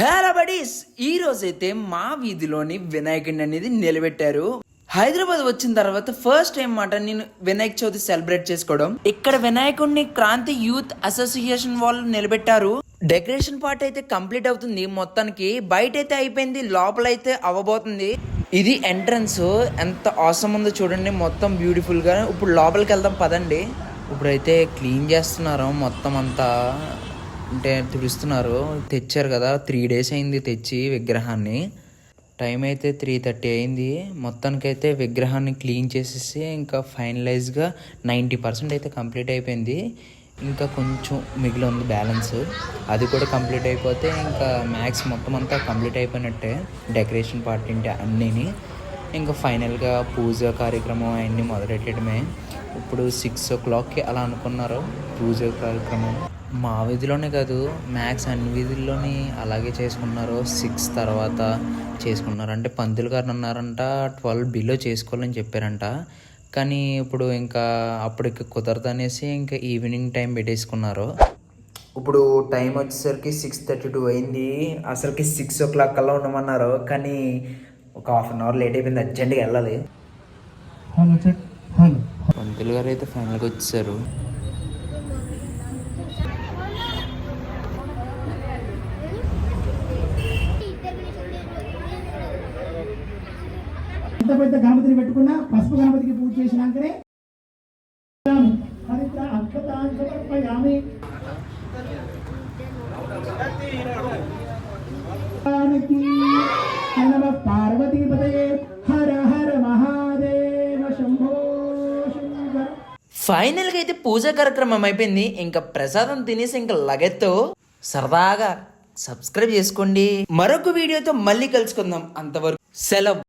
Hello buddies, ఈ రోజైతే మా వీధిలోని వినాయకుడిని అనేది నిలబెట్టారు. హైదరాబాద్ వచ్చిన తర్వాత ఫస్ట్ టైం మాట నేను వినాయక చవితి సెలబ్రేట్ చేసుకోవడం. ఇక్కడ వినాయకుడిని క్రాంతి యూత్ అసోసియేషన్ వాళ్ళు నిలబెట్టారు. డెకరేషన్ పార్ట్ అయితే కంప్లీట్ అవుతుంది. మొత్తానికి బయట అయితే అయిపోయింది, లోపల అయితే అవ్వబోతుంది. ఇది ఎంట్రన్స్. ఎంత అవసరం ఉందో చూడండి, మొత్తం బ్యూటిఫుల్ గా. ఇప్పుడు లోపలికి వెళ్దాం పదండి. ఇప్పుడైతే క్లీన్ చేస్తున్నారు మొత్తం అంతా, అంటే తుడుస్తున్నారు. తెచ్చారు కదా, 3 days అయింది తెచ్చి విగ్రహాన్ని. టైం అయితే 3:30 అయింది. మొత్తానికైతే విగ్రహాన్ని క్లీన్ చేసేసి ఇంకా ఫైనలైజ్గా 90% అయితే కంప్లీట్ అయిపోయింది. ఇంకా కొంచెం మిగిలి ఉంది బ్యాలెన్స్, అది కూడా కంప్లీట్ అయిపోతే ఇంకా మ్యాక్స్ మొత్తం అంతా కంప్లీట్ అయిపోయినట్టే. డెకరేషన్ పార్ట్ అంటే అన్నీని ఇంకా ఫైనల్గా పూజ కార్యక్రమం అవన్నీ మొదలెట్టడమే. ఇప్పుడు 6 o'clockకి అలా అనుకున్నారు పూజ కార్యక్రమం. మా వీధిలోనే కాదు, మ్యాక్స్ అన్ని వీధుల్లోని అలాగే చేసుకున్నారు. 6 తర్వాత చేసుకున్నారు. అంటే పంతులు గారు అన్నారంట 12 below చేసుకోవాలని చెప్పారంట. కానీ ఇప్పుడు ఇంకా అప్పటికి కుదరదు అనేసి ఇంకా ఈవినింగ్ టైం పెట్టేసుకున్నారు. ఇప్పుడు టైం వచ్చేసరికి 6:32 అయింది. అసలుకి 6 o'clock కల్లా ఉండమన్నారు, కానీ ఒక 1/2 hour లేట్ అయిపోయింది. అర్జెంట్గా వెళ్ళాలి. పంతులు గారు అయితే ఫైనల్గా వచ్చేసారు. ఎంత పెద్ద గణపతిని పెట్టుకున్నా పసుపు గణపతికి పూజ చేసినాకనే పార్వతీపతయే హర హర మహాదేవ శంభో శంకర. ఫైనల్గా అయితే పూజా కార్యక్రమం అయిపోయింది. ఇంకా ప్రసాదం తినేసి ఇంకా లగెత్తు సరదాగా సబ్స్క్రైబ్ చేసుకోండి. మరొక వీడియోతో మళ్ళీ కలుసుకుందాం. అంతవరకు సెలవు.